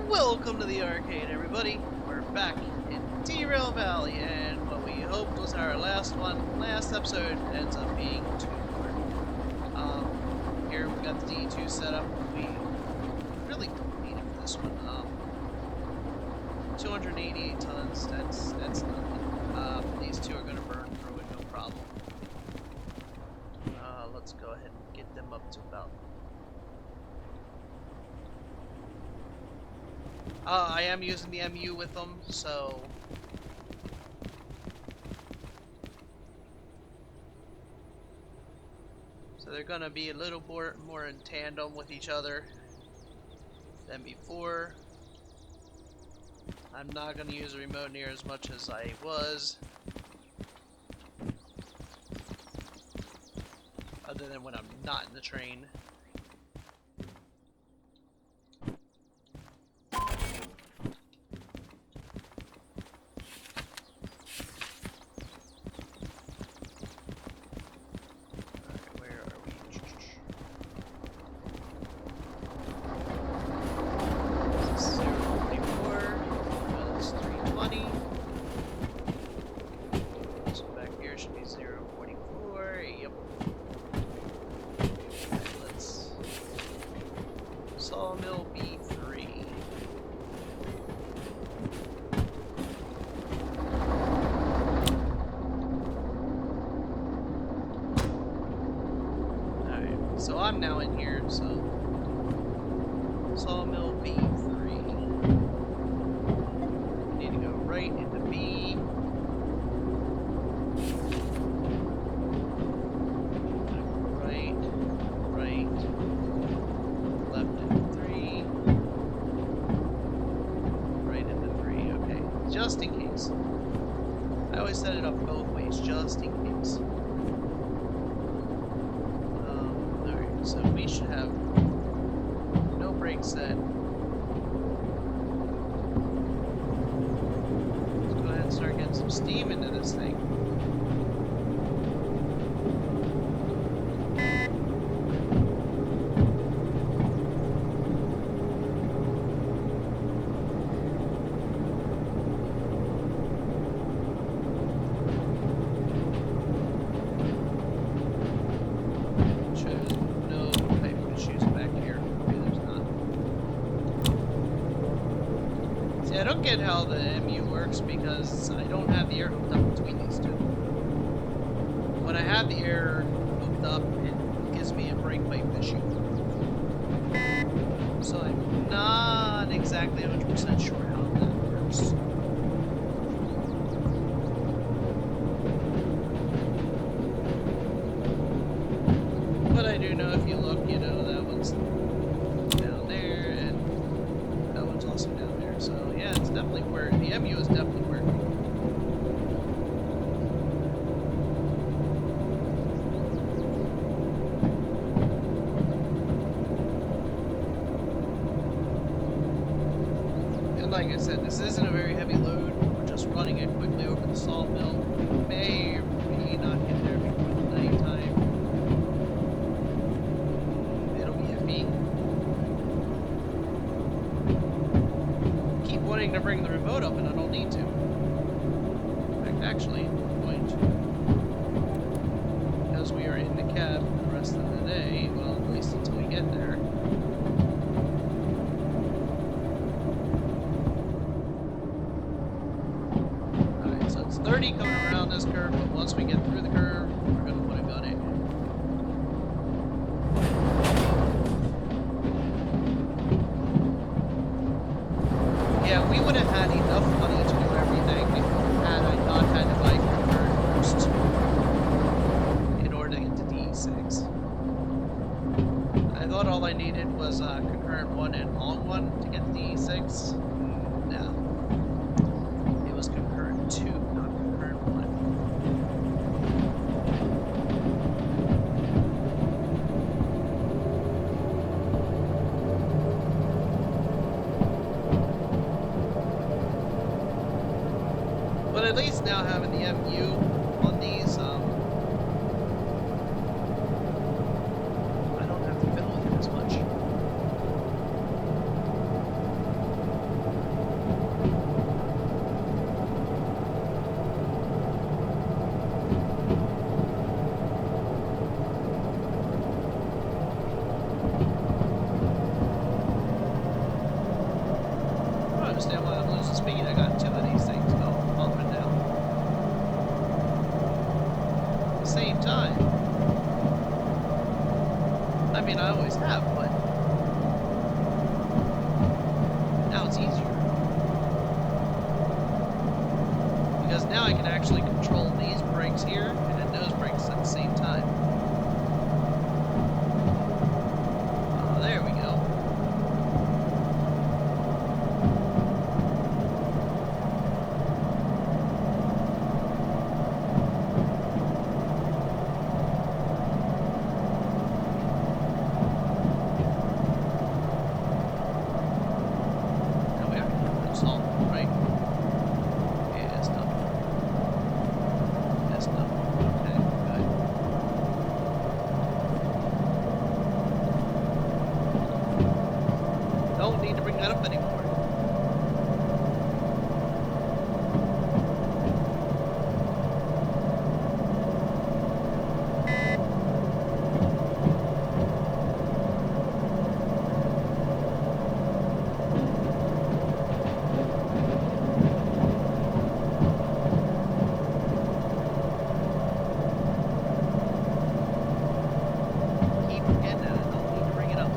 Welcome to the arcade, everybody. We're back in Derail Valley, and what we hoped was our last episode ends up being 2 more. Here we got the D2 set up. We really don't need it for this one. 288 tons. That's nothing. These two are gonna burn through it, no problem. Let's go ahead and get them up to about. I am using the MU with them, so they're gonna be a little more in tandem with each other than before. I'm not gonna use the remote near as much as I was, other than when I'm not in the train. Sawmill B3. Alright, so I'm now in here, so Sawmill B3. We need to go right into B. Just in case. I always set it up both ways, just in case. Alright, so we should have no brake set. Let's go ahead and start getting some steam into this thing. I don't get how the MU works because I don't have the air hooked up between these two. When I have the air hooked up, it gives me a brake pipe issue. So I'm not exactly 100% sure how that works. But I do know if you look, you know, that one's down there and that one's also down there. So yeah, it's definitely working. The MU is definitely working. And like I said, this isn't a very heavy load. We're just running it quickly over the sawmill. We may or may not get there before the night time. It'll be iffy. Wanting to bring the remote up and I don't need to. In fact, actually, I'm going to. Because we are in the cab for the rest of the day, well, at least until we get there. Alright, so it's 30 coming around this curve, but once we get through the curve, we're going to put a gun in. Yeah, we would have had enough money to do everything had I not had to buy concurrent first in order to get to D6. I thought all I needed was concurrent 1 and long 1 to get to D6. No. It was concurrent 2, not concurrent 1. But at least now having the MU on these, I don't have to fiddle with it as much. understand why I'm losing speed. I got two of these things going up and down at the same time. I mean, I always have, but now it's easier. Because now I can actually control these brakes here and then those brakes at the same time. There we go. Now we are installed, right? Yeah, it's done. That's done. Okay, good. Don't need to bring that up anymore. Keep forgetting that. I don't need to bring it up.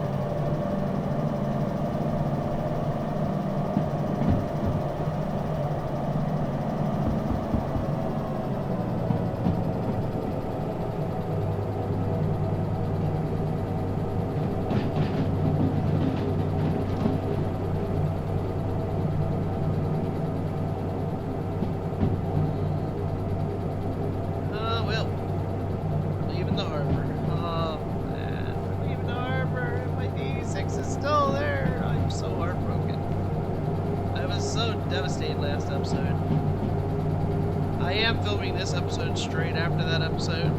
Well, we're leaving the harbor. Oh, man, we're leaving the harbor, and my D6 is still there. I'm so heartbroken. I was so devastated last episode. I am filming this episode straight after that episode.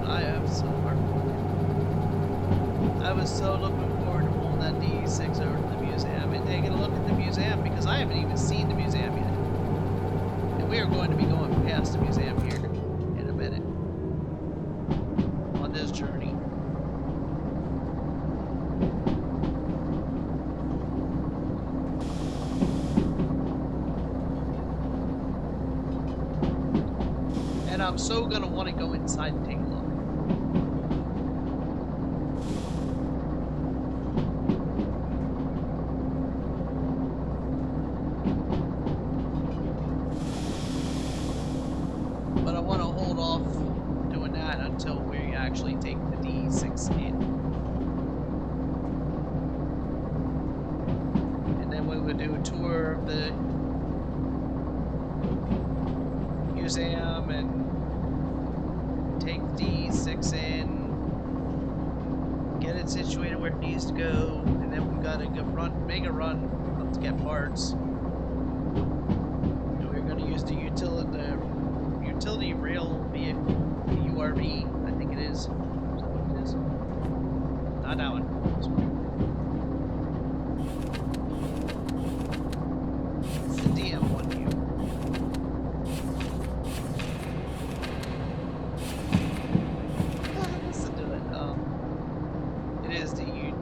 I am so heartbroken. I was so looking forward to pulling that D6 over to the museum and taking a look at the museum because I haven't even seen the museum yet. And we are going to be going past the museum here in a minute on this journey. And I'm so gonna want to go inside and take a look. But I want to hold off doing that until we actually take the D6 in. And then we would do a tour of the museum and take the D6 in, get it situated where it needs to go, and then we gotta go make a run up to get parts. And we're gonna use the utility rail vehicle, the URV, I think it is. Is that what it is? Not that one. This one. It's the DM1U. Listen to it. It is the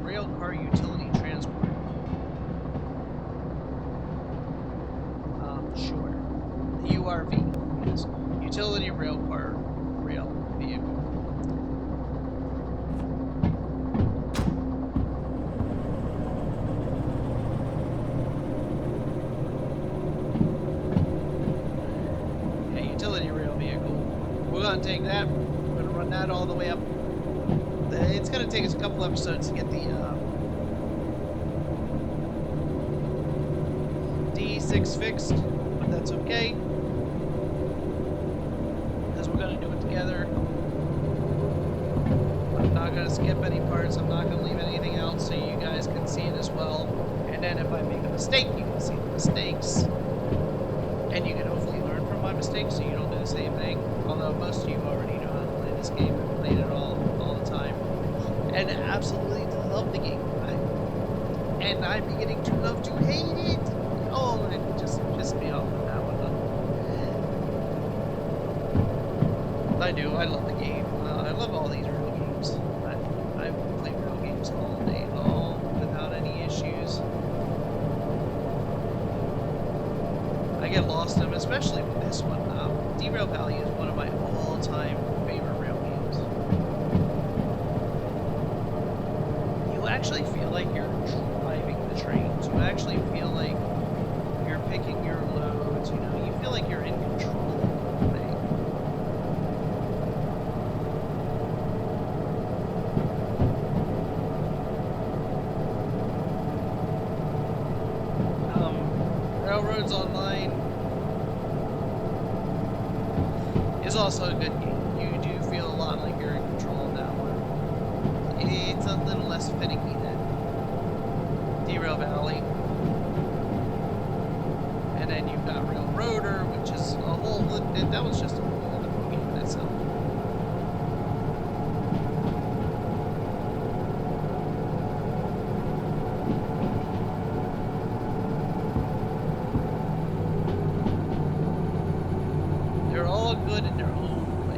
rail car utility transport. Sure. The URV is utility rail car rail vehicle. Yeah, utility rail vehicle. We're gonna take that. We're gonna run that all the way up. It's gonna take us a couple episodes to get the D6 fixed, but that's okay. Because we're gonna do it together. I'm not gonna skip any parts. I'm not gonna leave anything else so you guys can see it as well. And then if I make a mistake, you can see the mistakes. And you can hopefully learn from my mistakes so you don't do the same thing. Although most of you already know how to play this game and played it all the time. And absolutely love the game. And I'm beginning to love to hate it. Oh, it just pissed me off with that one. I do. I love the game. I love all these real games. I play real games all day long without any issues. get lost in them, especially with this one. Derail Valley is one of my all-time favorite rail games. You actually feel like you're driving the trains. You actually feel like you're picking your loads. You know, you feel like you're in control of the whole thing. Railroads Online is also a good game. You do feel a lot like you're in control of that one. It's a little less finicky than Derail Valley. And then you've got Railroader, which is a whole, that was just a whole other game in itself. They're all good in their own way.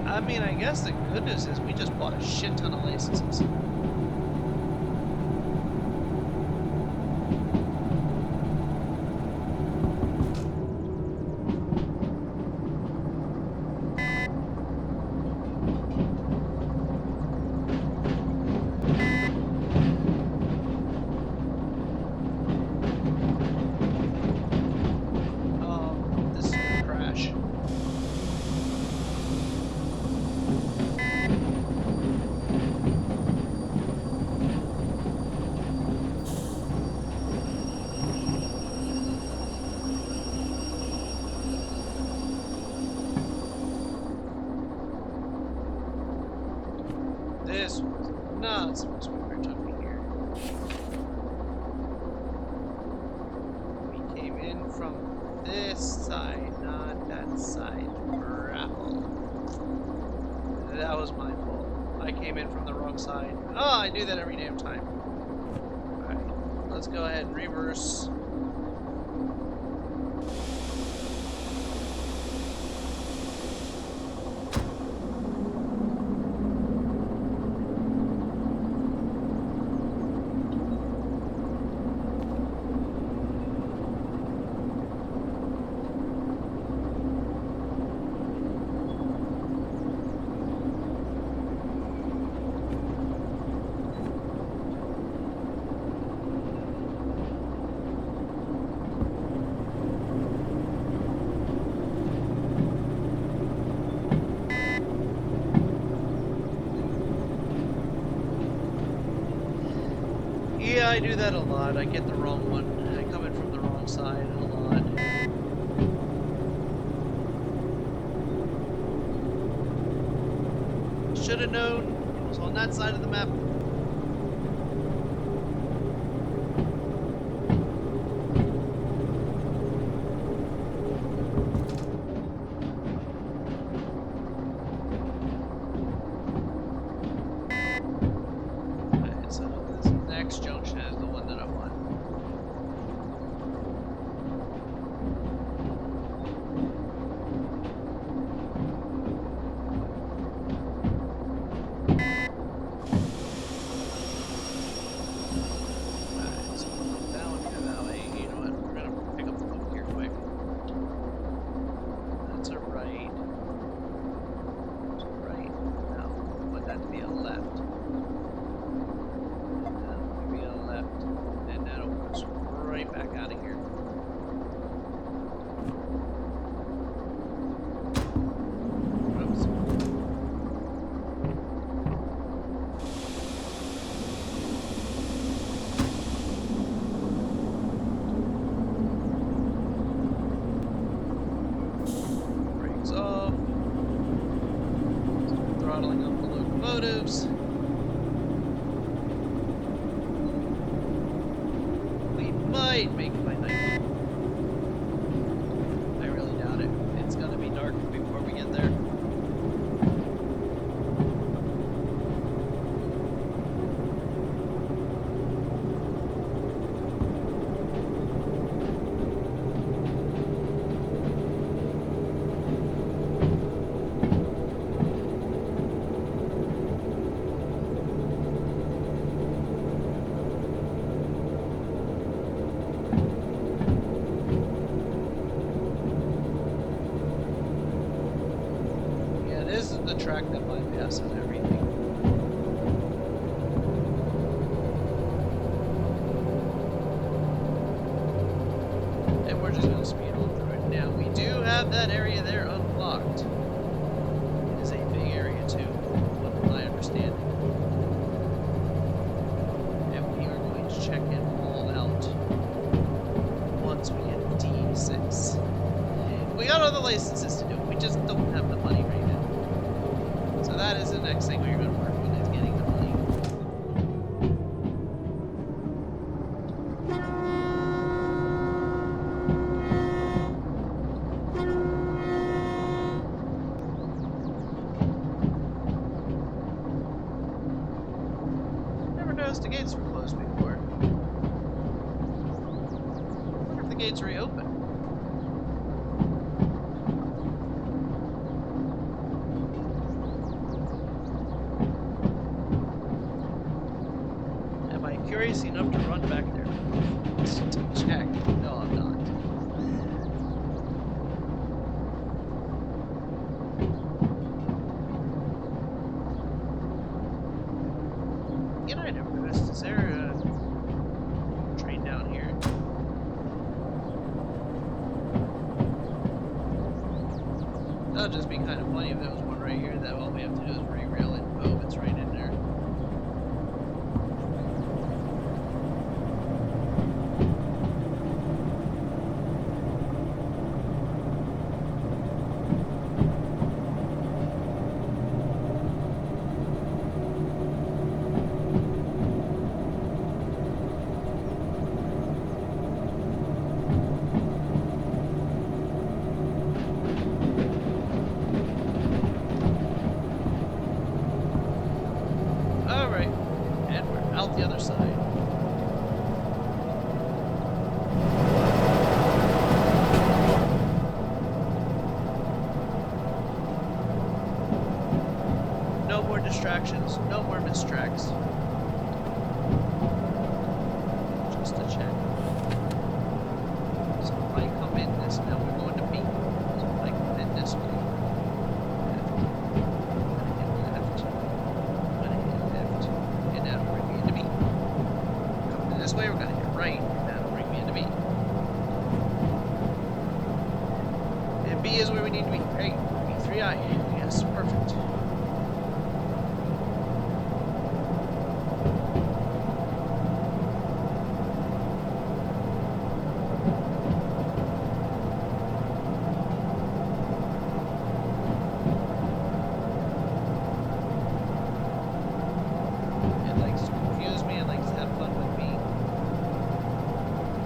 I mean, I guess the good news is we just bought a shit ton of licenses. This is gonna crash. This was not supposed to be where it took me here. We came in from this side, not that side. Grapple. That was my fault. I came in from the wrong side. Oh, I do that every damn time. Alright, let's go ahead and reverse. Yeah, I do that a lot. I get the wrong one. I come in from the wrong side a lot. Should have known it was on that side of the map. Alright, so this next junction is the one that I want. Alright, so down here that way. You know what? We're gonna pick up the book here quick. That's a right. That's a right. Now, want that to be a left. Be a left. And that'll put us right back out of here. Oops. Brakes off. Start throttling up the locomotives. We might make it by night. I really doubt it. It's gonna be dark before we get there. we're just gonna speed on through it. Now, we do have that area there unlocked. It is a big area too, from my understanding. And we are going to check it all out once we get the D6. And we got other licenses to do, we just don't have the money right now. So that is the next thing we're going to work on, is getting the money. Never noticed the gates were closed before. I wonder if the gates reopen. Am I curious enough to run back there to check? No, I'm not. You know, I never noticed. Is there a train down here? That'll just be kind of funny if there was one right here that all we have to do is re-rail it. Oh, it's right in there. Alright, and we're out the other side. No more distractions, no more mistracks. Just to check. So if I come in this, now we're going to B. So if I come in this way, left, I'm gonna hit left, and that'll bring me into B. Coming this way, we're gonna hit right, and that'll bring me into B. And B is where we need to be. Great, B3I. Yes, perfect.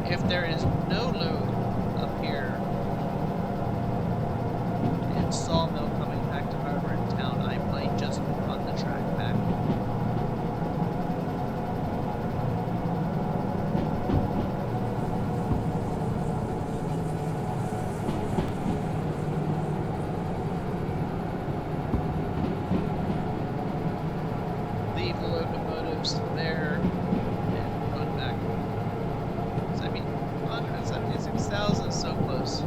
If there is no load up here and sawmill coming back to harbor in town, I might just run the track back. Leave the locomotives there and run back. I mean, 176,000 is so close.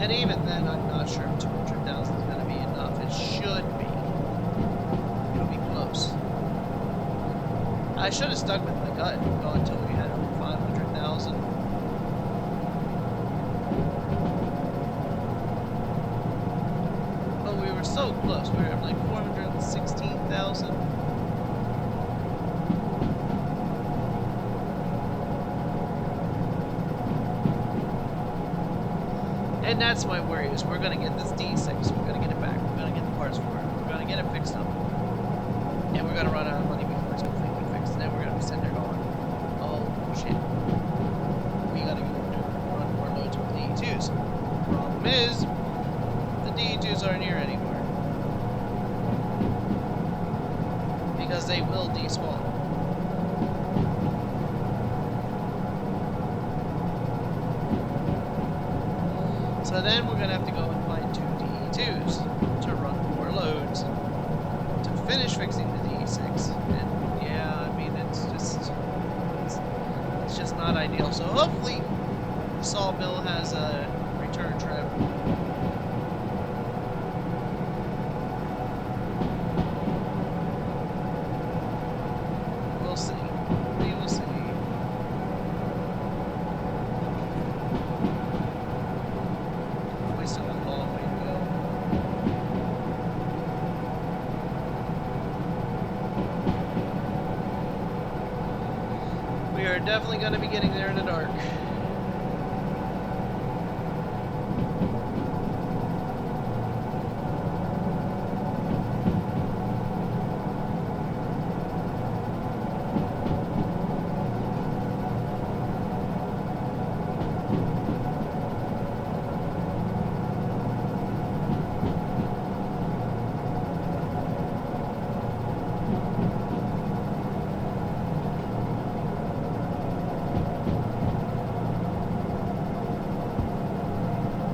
And even then, I'm not sure if 200,000 is going to be enough. It should be. It'll be close. I should have stuck with the gut and gone until we had over 500,000. But we were so close. We were at like 416,000. And that's my worry, is we're going to get this D6. We're going to get it back. We're going to get the parts for it. We're going to get it fixed up. And we're going to run out of money before it's completely fixed. And then we're going to be sitting there going, oh shit. We got to run more loads with DE2s. Problem is, the DE2s aren't here anymore. Because they will despawn. So then we're going to have to go and find 2 DE2s to run more loads to finish fixing the DE6. And yeah, I mean, it's just not ideal. So hopefully the sawmill has a return trip. definitely going to be getting there in the dark.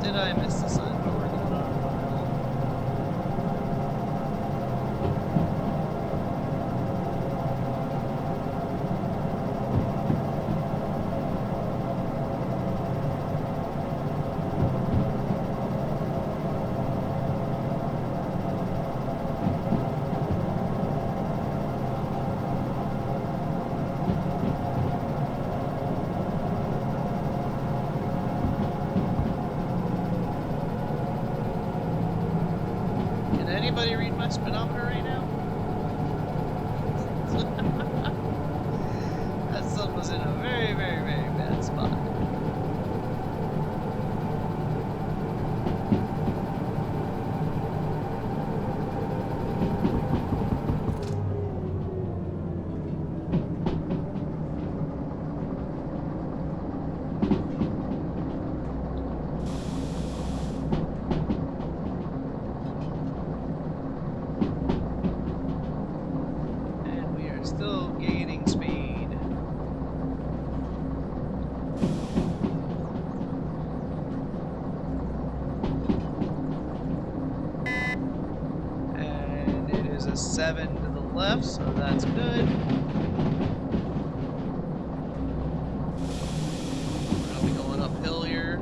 Did I miss the sign? Can anybody read my speedometer right now? That sun was in a very, very, very bad spot. Still gaining speed. And it is a 7 to the left, so that's good. We'll be going uphill here.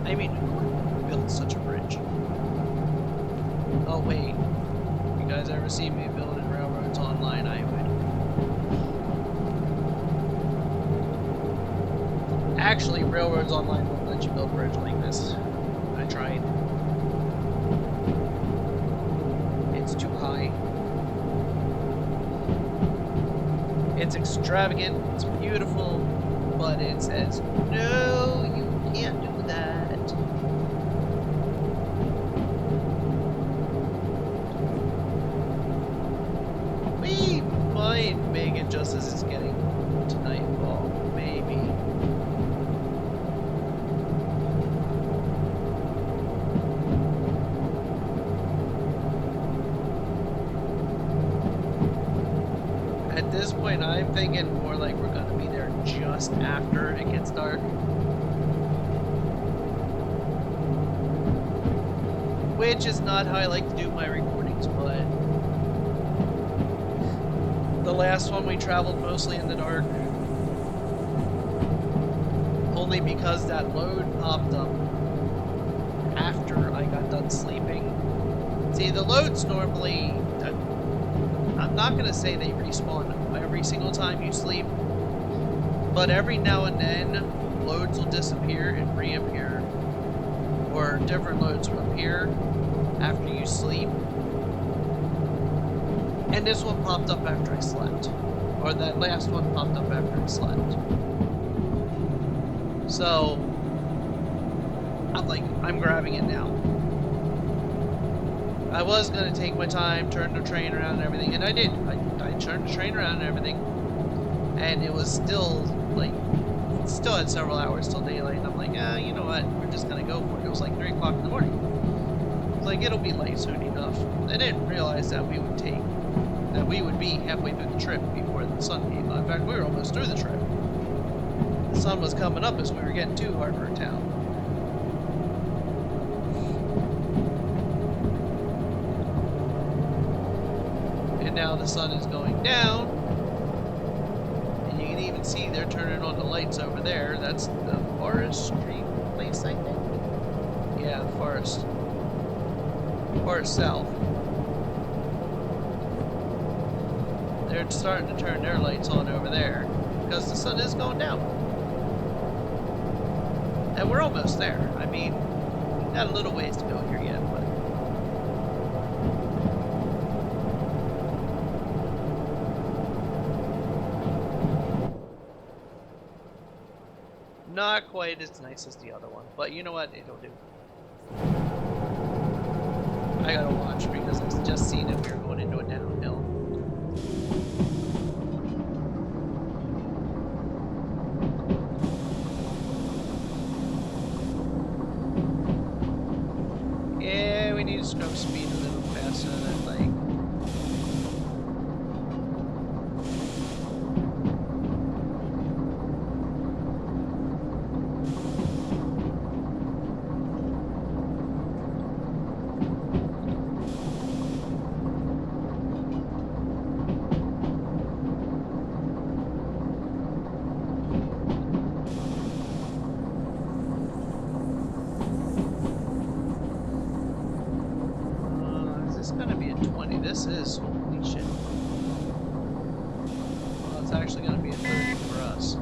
I mean, who built such a bridge? Oh wait, you guys ever see me building railroads online? I would. Actually, railroads online won't let you build a bridge like this. I tried. It's too high. It's extravagant, it's beautiful, but it says, no, you can't do that. We might make it just as it's getting to nightfall, maybe. At this point, I'm thinking more like we're gonna be there just after it gets dark. Which is not how I like to do my recordings, but the last one we traveled mostly in the dark. Only because that load popped up after I got done sleeping. See, the loads normally, I'm not going to say they respawn every single time you sleep, but every now and then loads will disappear and reappear, or different loads will appear after you sleep. And this one popped up after I slept, or that last one popped up after I slept. So I'm grabbing it now. I was gonna take my time, turn the train around and everything, and I did. I turned the train around and everything, and it was still like, still had several hours till daylight. And I'm like, ah, you know what? We're just gonna go for it. It was like 3 o'clock in the morning. I was like, it'll be light soon enough. I didn't realize that we would be halfway through the trip before the sun came up. In fact, we were almost through the trip. The sun was coming up as we were getting to Harbor Town. And now the sun is going down. And you can even see they're turning on the lights over there. That's the Forest Street place, I think? Yeah, Forest South. They're starting to turn their lights on over there because the sun is going down. And we're almost there. I mean, we've got a little ways to go here yet, but not quite as nice as the other one. But you know what? It'll do. I gotta watch because I've just seen it. We were going into a downhill. Yeah, we need to scrub speed a little faster than I'd like. This is, holy shit. Well, it's actually going to be a 30 for us.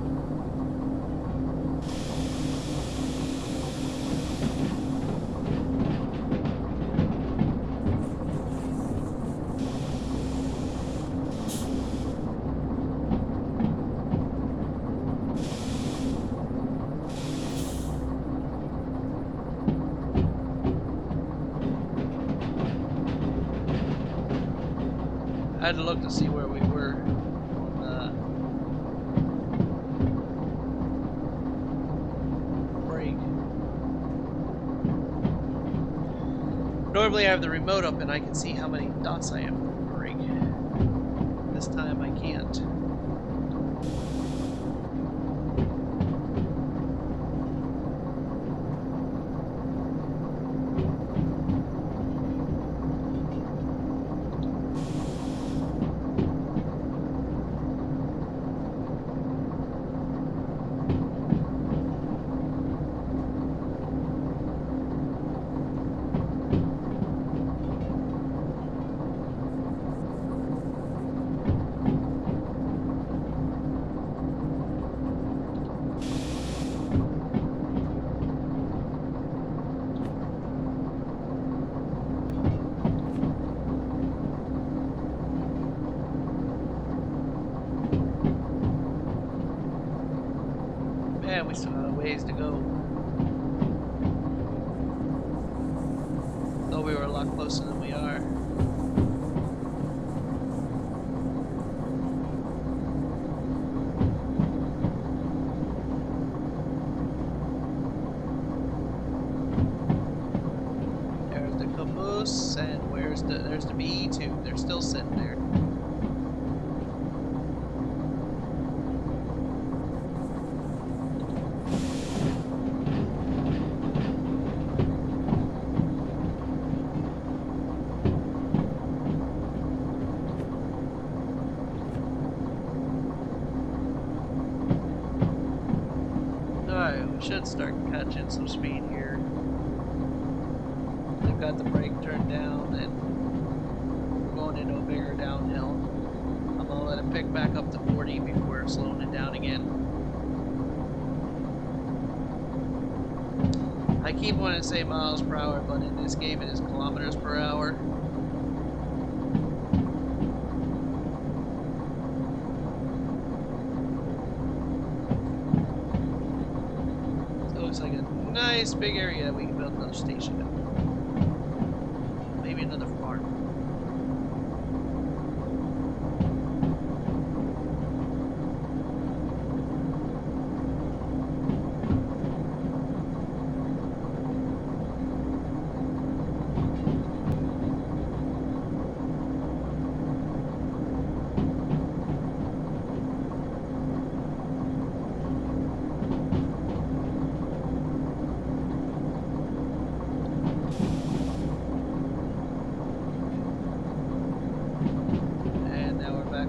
I had to look to see where we were on the break. Normally I have the remote up and I can see how many dots I have on the break. This time I can't. Man, we still got a ways to go. Though we were a lot closer than we are. There's the caboose, and there's the BE2. They're still sitting there. Should start catching some speed here. They've got the brake turned down and we're going into a bigger downhill. I'm gonna let it pick back up to 40 before slowing it down again. I keep wanting to say miles per hour, but in this game it is kilometers per hour. Looks like a nice big area that we can build another station at. Maybe another farm.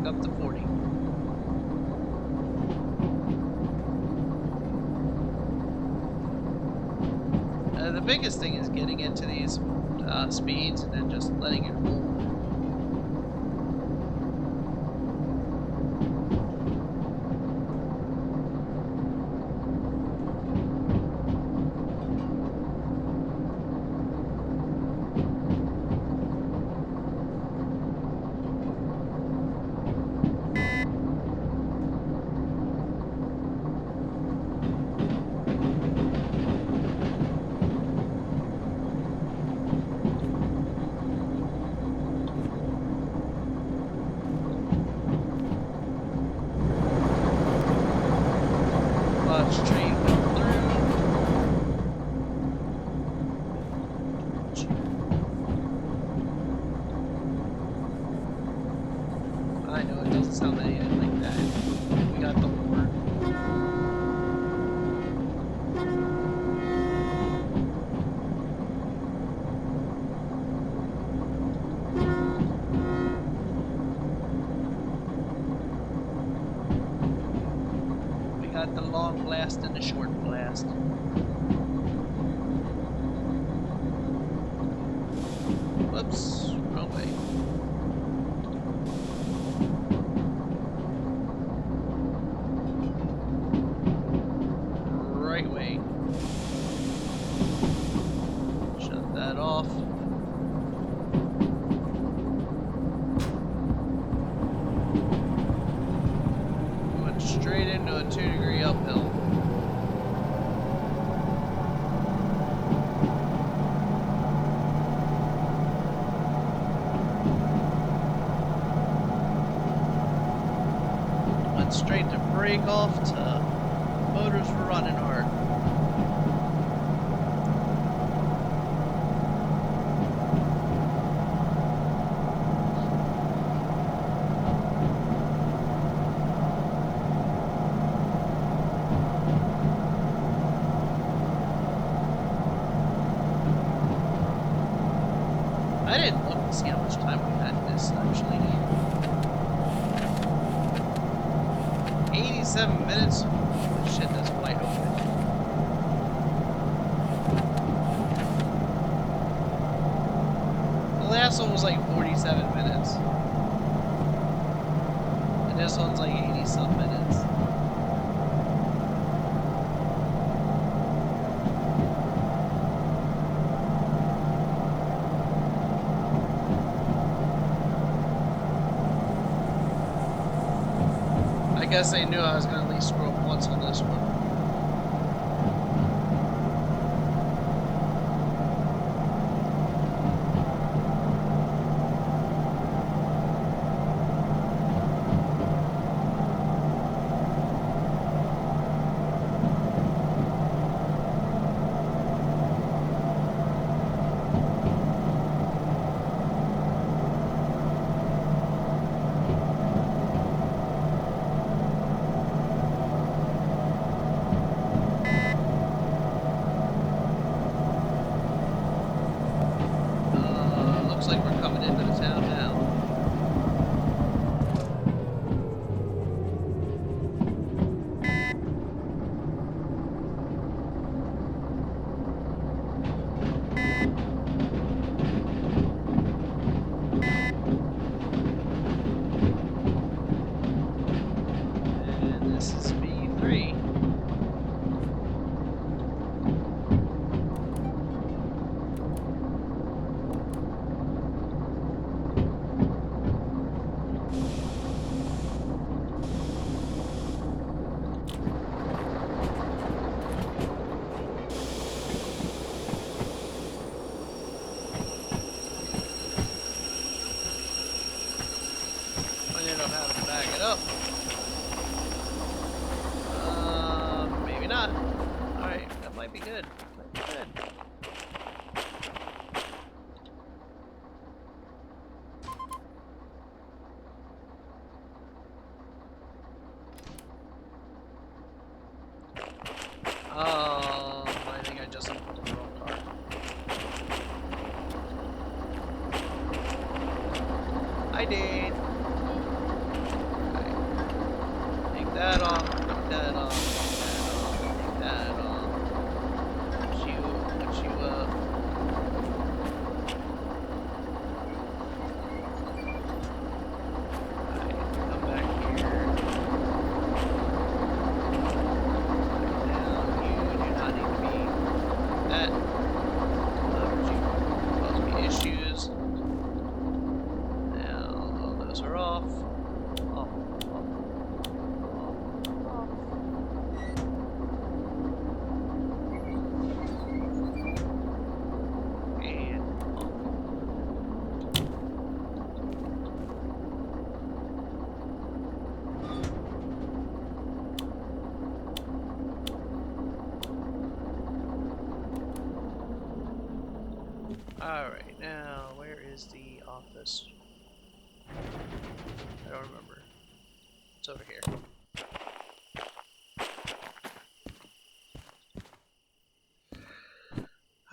back up to 40. The biggest thing is getting into these speeds and then just letting it roll. Train go through. I know it doesn't sound anything like that. We got the word. We got the long blast and the short blast. Whoops, wrong way. Right way. Shut that off. Went straight into a 2-degree uphill. Straight to break off to motors were running hard. I didn't look to see how much time we had in this actually. 87 minutes? Holy shit, that's wide open. The last one was like 47 minutes. And this one's like 80-some minutes. I guess they knew I was going to at least screw up once on this one. up. Maybe not. Alright, that might be good. Might be good. I think I just input the wrong card. I did. that off, take that off, take that off. Would you, come back here. Now, you do not need to be that. Cause me issues. Now, all those are off. Off, off, off, off. And off. Alright, now where is the office? I don't remember. It's over here.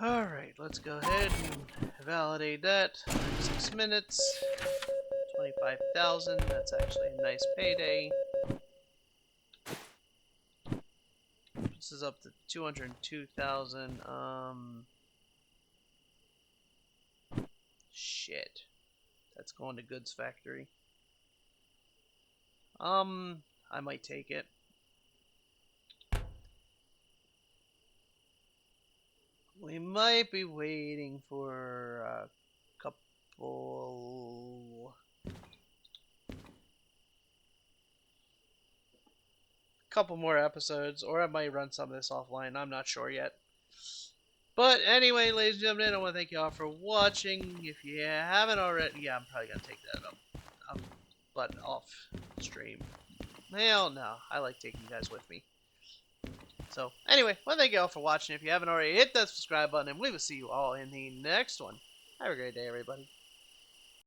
Alright, let's go ahead and validate that. 6 minutes. 25,000. That's actually a nice payday. This is up to 202,000. Shit. That's going to goods factory. I might take it. We might be waiting for a couple more episodes, or I might run some of this offline. I'm not sure yet. But anyway, ladies and gentlemen, I want to thank you all for watching. If you haven't already, yeah, I'm probably gonna take that up, but off stream. Hell no, I like taking you guys with me. So anyway, well, thank you all for watching. If you haven't already, hit that subscribe button, and we will see you all in the next one. Have a great day, everybody.